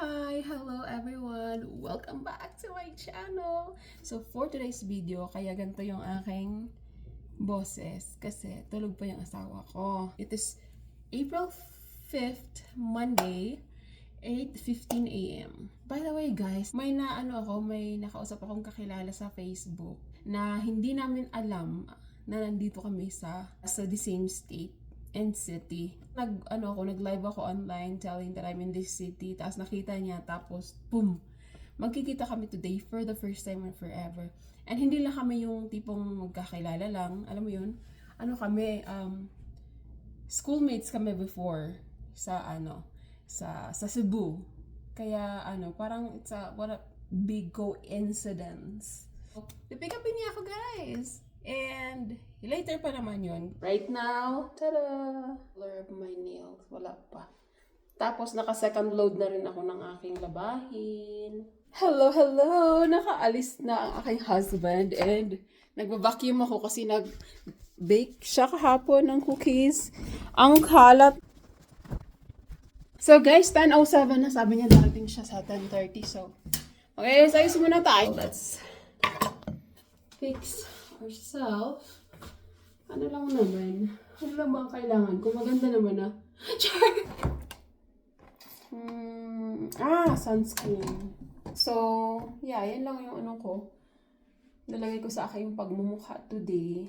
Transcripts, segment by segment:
Hi! Hello everyone! Welcome back to my channel! So for today's video, kaya ganito yung aking boses kasi tulog pa yung asawa ko. It is April 5th, Monday, 8:15 a.m. By the way guys, may nakausap akong kakilala sa Facebook na hindi namin alam na nandito kami sa the same state and city. Nag-live ako online telling that I'm in this city. Tapos nakita niya, tapos boom! Magkikita kami today for the first time and forever. And hindi lang kami yung tipong magkakilala lang. Alam mo yun? Schoolmates kami before sa Cebu. Kaya parang what a big coincidence. Pipick upin niya ako guys. And later pa naman yun. Right now, tada! Blur of my nails. Wala pa. Tapos naka-second load na rin ako ng aking labahin. Hello! Nakaalis na ang aking husband and nagba-vacuum ako kasi nag-bake siya kahapon ng cookies. Ang kalat. So guys, 10:07 na. Sabi niya darating siya sa 10:30. So, okay, sayos muna tayo. Let's fix ourselves. Ano lang naman? Ano lang ba ang kailangan? Kung maganda naman na. Sunscreen. So, yeah, yan lang yung ko. Nalagay ko sa aking pagmumukha today.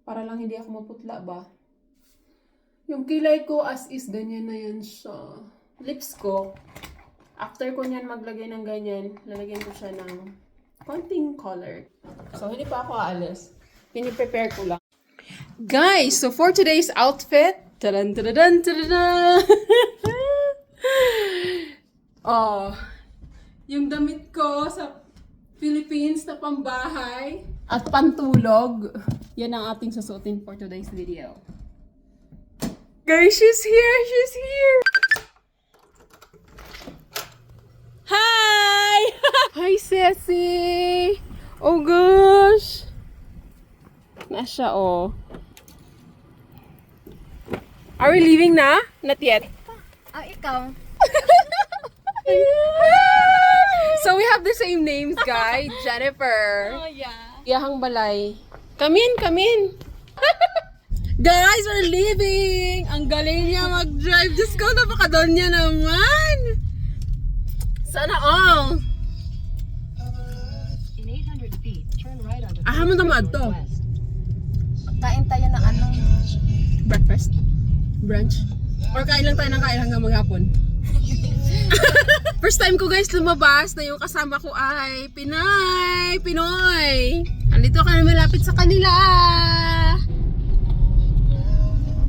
Para lang hindi ako maputla ba? Yung kilay ko as is, ganyan na yan siya. Lips ko, after ko niyan maglagay ng ganyan, lalagyan ko siya ng konting color. So, hindi pa ako aalis. Piniprepare ko lang. Guys, so for today's outfit, tadan! Yung damit ko sa Philippines na pambahay at pantulog, yan ang ating susuotin for today's video. Guys, she's here! Hi! Hi, Ceci! Oh, gosh! Nasya, oh. Are we leaving na? Not yet. Ikaw. So, we have the same names, guys. Jennifer. Oh, yeah. Iyahang balay. Come in. Guys, we're leaving! Ang galing niya mag-drive. Diyos ko, napakadon niya naman! Sana all! In 800 feet, turn right onto Mo naman to. West. Kain tayo ng Breakfast? Brunch? Or kain lang tayo ng kain hanggang maghapon? First time ko guys lumabas na yung kasama ko ay Pinoy! Andito ka na malapit sa kanila!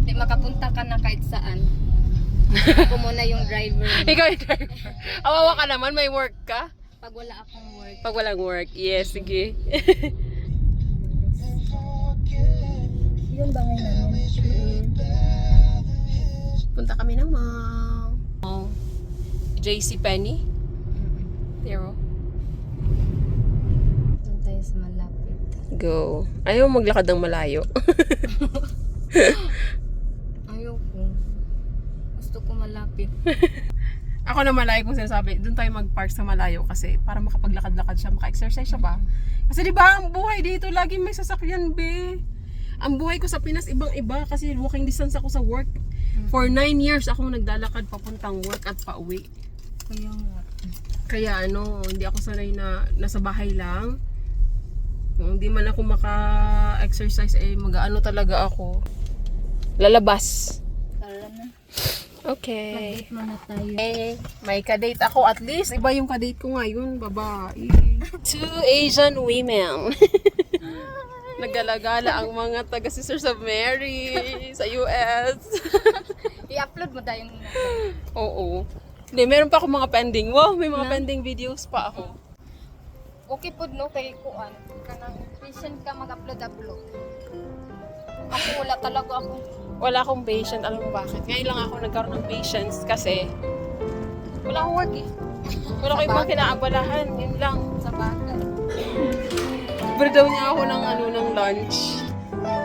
Di makapunta ka na kahit saan. Ako muna yung driver. Ikaw yung driver. Awawa ka naman, may work ka? Pag wala akong work. Pag walang work, yes, sige. Yung bangay namin. Punta kami ng mall. JCPenney. There. Doon tayo sa malapit. Go. Ayaw maglakad ng malayo. Ayoko. Gusto ko malapit. Ako na malayo kung sinasabi, doon tayo mag-park sa malayo kasi para makapaglakad-lakad siya, maka-exercise siya ba? Kasi di ba ang buhay dito, laging may sasakyan, be. Ang buhay ko sa Pinas, ibang-iba kasi walking distance ako sa work. For 9 years ako naglalakad papuntang work at pauwi. Kaya nga. Kaya hindi ako sanay na nasa bahay lang. Kung hindi man ako maka-exercise, mag-ano talaga ako. Lalabas. Tara na. Okay. Mag-date muna tayo. May kadate ako at least. Iba yung kadate ko ngayon, babae. Two Asian women. Nagalagala ang mga taga Sisters of Mary sa US. I-upload mo tayo yung Oo. Hindi, meron pa ako mga pending. Wow, may mga pending videos pa ako. okay po no kay kuan. Kanang patient ka mag-upload. Ako wala talaga ako. Wala akong patient. Alam mo bakit? Ngayon lang ako nagkaroon ng patience kasi wala akong work eh. Wala ko ibang kinaabalahan. Yun lang. Sa bagay. Libre daw niya ako ng lunch.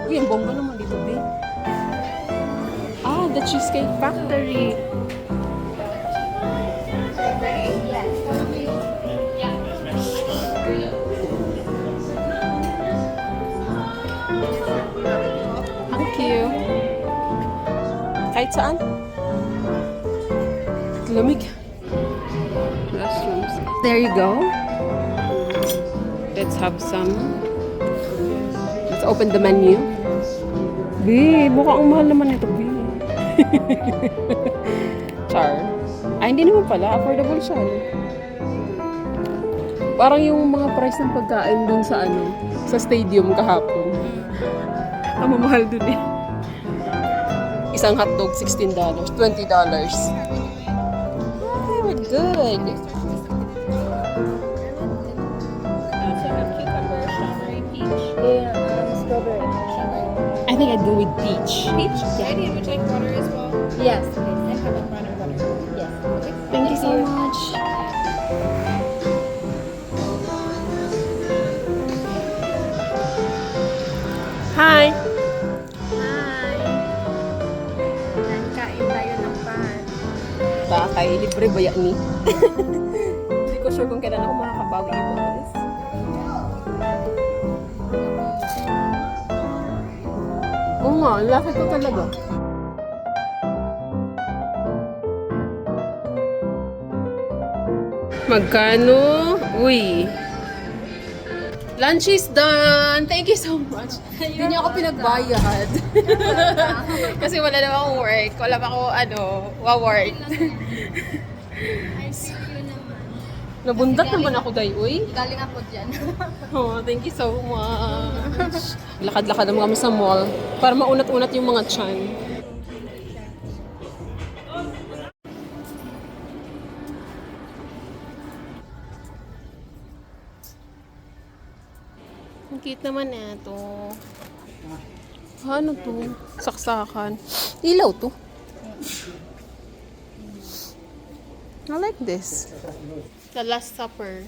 Uy, ang bongga naman dito, be. The Cheesecake Factory. Kahit saan. Lamig. Restrooms. There you go. Let's have some. Let's open the menu. B, mukhang mahal naman ito, B. Char. Ay, hindi naman pala. Affordable siya. No? Parang yung mga price ng pagkain dun sa sa stadium kahapon. Ang mamahal dun eh. Isang hotdog, $16. $20. Oh, we're good. I think I'd go with peach. Peach? Yeah. Would you like water as well? Yes. I have a brown and butter. Yes. Thank you so much. Hi! Hi! Kain tayo ng pan. Takay, libre ba yan ni? Hindi ko sure kung kailan ako makakabawi ito. Oo nga, ang laki ko talaga. Magkano? Uy. Lunch is done. Thank you so much. Hindi niya ako pinagbayad. Kasi wala na akong work. Wala pa ako, wa-work. I see you naman. Nabundat naman ako, day, uy. Galing ako dyan. Oh, thank you so much. Lakad-lakad naman kami sa mall para maunat-unat yung mga tiyan. Ang cute naman ito. Ano to? Saksakan. Ilaw to. I like this. The Last Supper.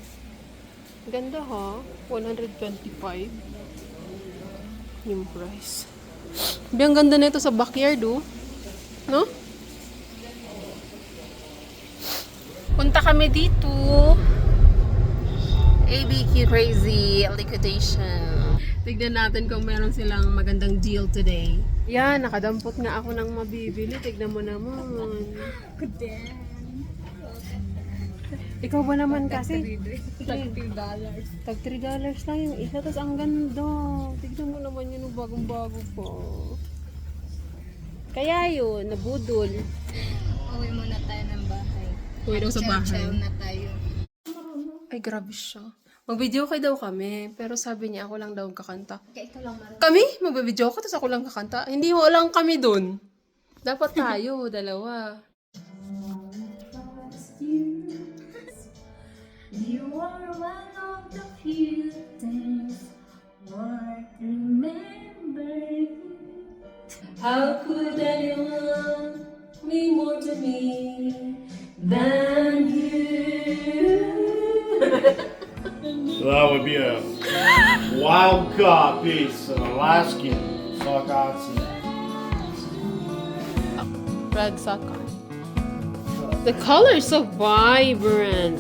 Ganda ha. 125. Yung price. Ang ganda na ito sa backyard oh. No? Punta kami dito. ABQ Crazy Liquidation. Tignan natin kung meron silang magandang deal today. Yan, nakadampot nga ako ng mabibili. Tignan mo naman. Ikaw ba naman kasi? Tag $3. Tag $3 lang yung isa. Tapos ang ganda. Tignan mo naman yun, bagong-bago po. Kaya yun, nabudol. Uwi muna tayo ng bahay. Uwi daw sa bahay. Chow na tayo. Ay, grabe siya. Mag-video kay daw kami, pero sabi niya ako lang daw kakanta. Kaya ikaw lang marunong. Kami? Mag-video ko, tapos ako lang kakanta? Hindi, walang kami dun. Dapat tayo, dalawa. You are one of the few things worth remembering. How could anyone mean more to me than you? So that would be a wild caught piece of Alaskan Saucony. Red soccer. The color is so vibrant.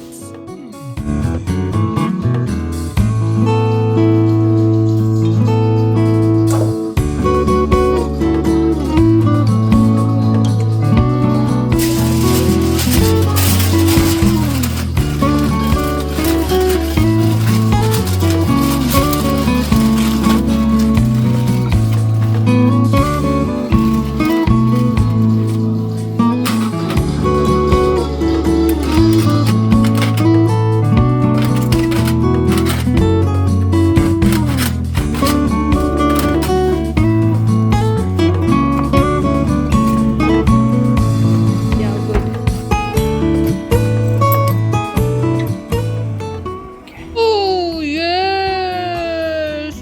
Oh, yes!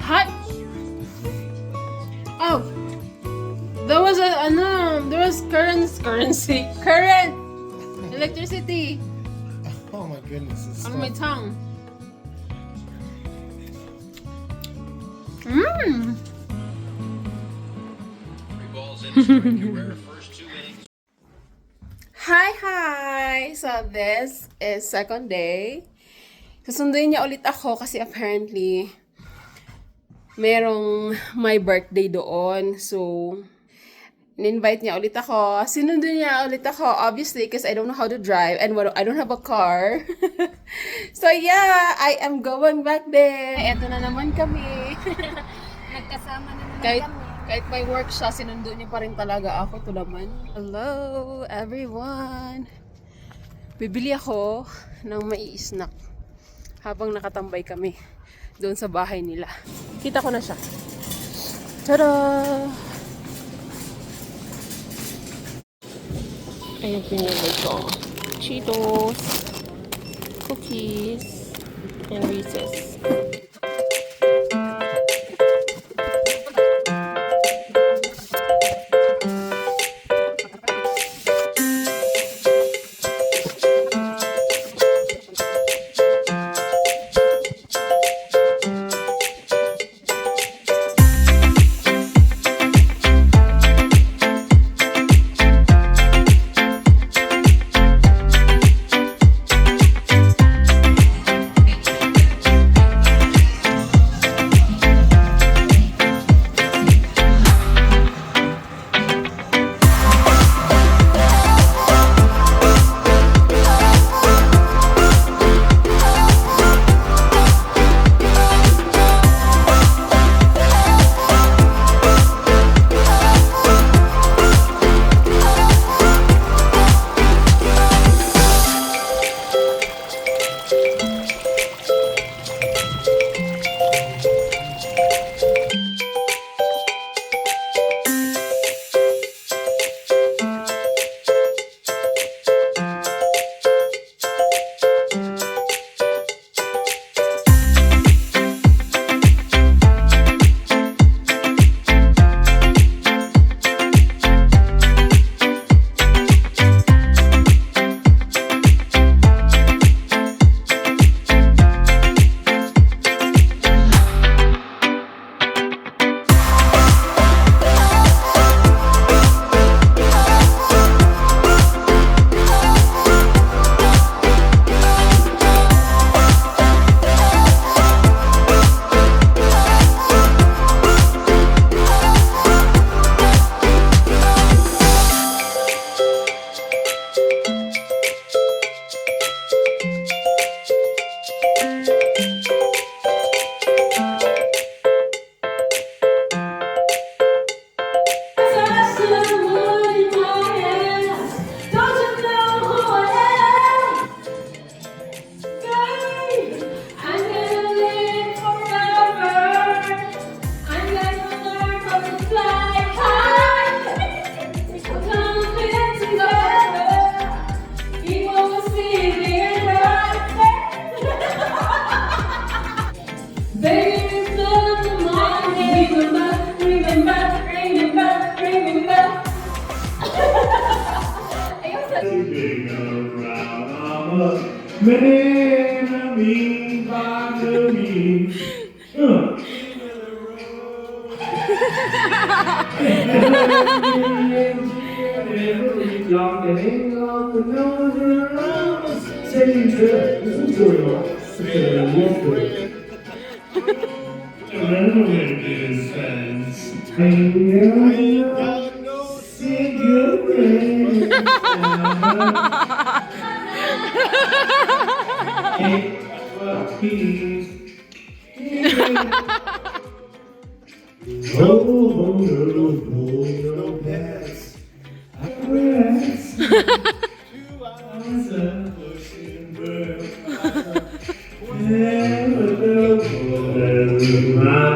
Hot! Oh! There was there was current! Electricity! Oh my goodness. It's On my tongue. Mmm! Hi! So this is second day. Susunduin niya ulit ako kasi apparently merong my birthday doon. So, In-invite niya ulit ako. Sinundo niya ulit ako, obviously, because I don't know how to drive and I don't have a car. So yeah, I am going back there. Eto na naman kami. Nagkasama na naman kahit, kami. kahit may work siya, sinundo niya pa rin talaga ako. Ito naman. Hello, everyone. Bibili ako ng mai-snack habang nakatambay kami doon sa bahay nila. Kita ko na siya. Tada! Ayan pinili ko. Cheetos, cookies, and Reese's.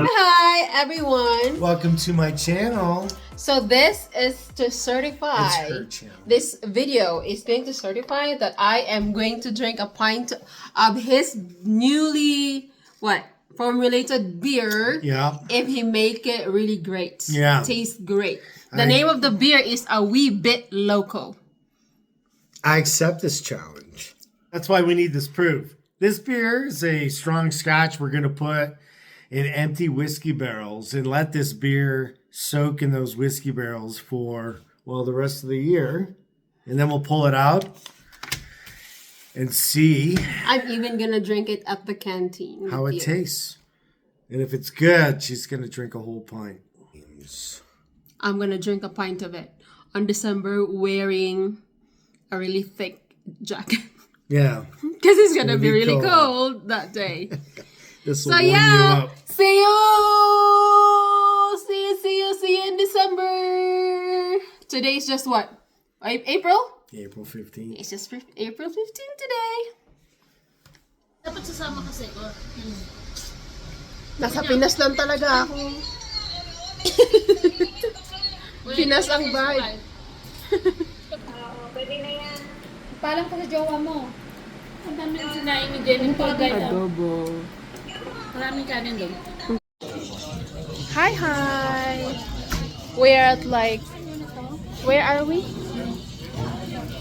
Hi everyone. Welcome to my channel. So this is to certify. It's her channel. This video is going to certify that I am going to drink a pint of his newly formulated beer. Yeah. If he make it really great. Yeah. Tastes great. The name of the beer is A Wee Bit Loco. I accept this challenge. That's why we need this proof. This beer is a strong scotch we're going to put in empty whiskey barrels and let this beer soak in those whiskey barrels for, well, the rest of the year. And then we'll pull it out and see I'm even going to drink it at the canteen. how with it you. tastes. And if it's good, she's going to drink a whole pint. I'm gonna drink a pint of it. On December, wearing a really thick jacket. Yeah. Because it's gonna be be really cold. cold that day. This will So warm you yeah, up. see you in December. Today's just what? April? April 15th. It's just April 15 today. Dapat sasama kasi ko. Nasa Pinas lang talaga ako. Pinas ang vibe. Paalam ka sa jowa mo. Ang dami yung sinain ni Jennifer guys. Adobo. Maraming kanin doon. Hi! We're at like... Where are we?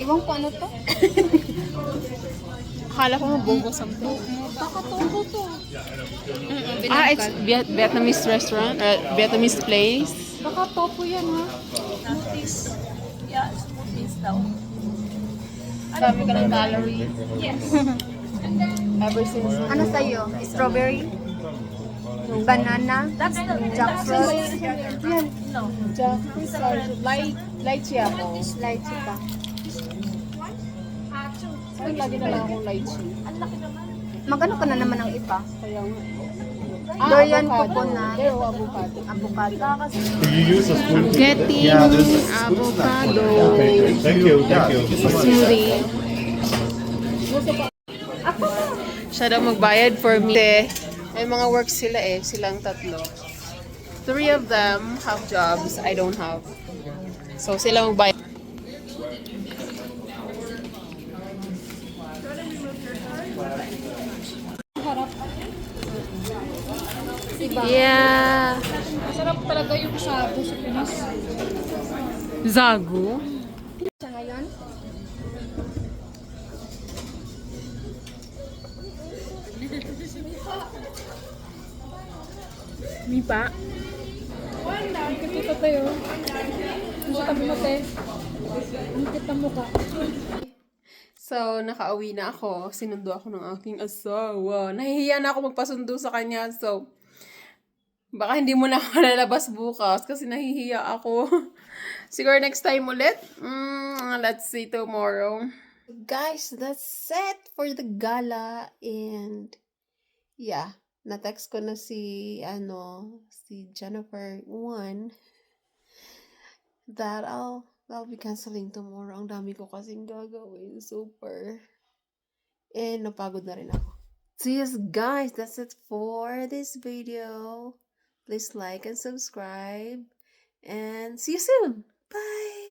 Iwan ko ano to? Akala ko mabugo something. Baka togo to. It's Vietnamese restaurant or Vietnamese place. Baka tofu yan ha. Sabi ka ng calorie. Ever since. Ano sa'yo? Strawberry? Banana? Jackfruit? Yan. Jackfruit or lychee ako. Lychee pa. Ay, lagi na lang akong lychee. Magano ka na naman ang iba? Kaya nga. Durian, avocado. coconut. Pero avocado. Avocado. I'm getting avocado Thank you. smoothie. Siya daw magbayad for me. May mga work sila silang tatlo. 3 of them have jobs, I don't have. So sila magbayad. Yeah. Masarap talaga yung sago sa Pinas. Zagu. Sa ngayon? Mipa. Kita tayo. Gusto tabi mo, te. Kita mo ka. So, nakauwi na ako. Sinundo ako ng aking asawa. Nahihiya na ako magpasundo sa kanya. So, baka hindi mo na ako lalabas bukas kasi nahihiya ako. Siguro next time ulit. Let's see tomorrow. Guys, that's it for the gala. And, yeah. Na-text ko na si Jennifer 1 that I'll be canceling tomorrow. Ang dami ko kasing gagawin. Super. And napagod na rin ako. So yes guys, that's it for this video. Please like and subscribe. And see you soon. Bye!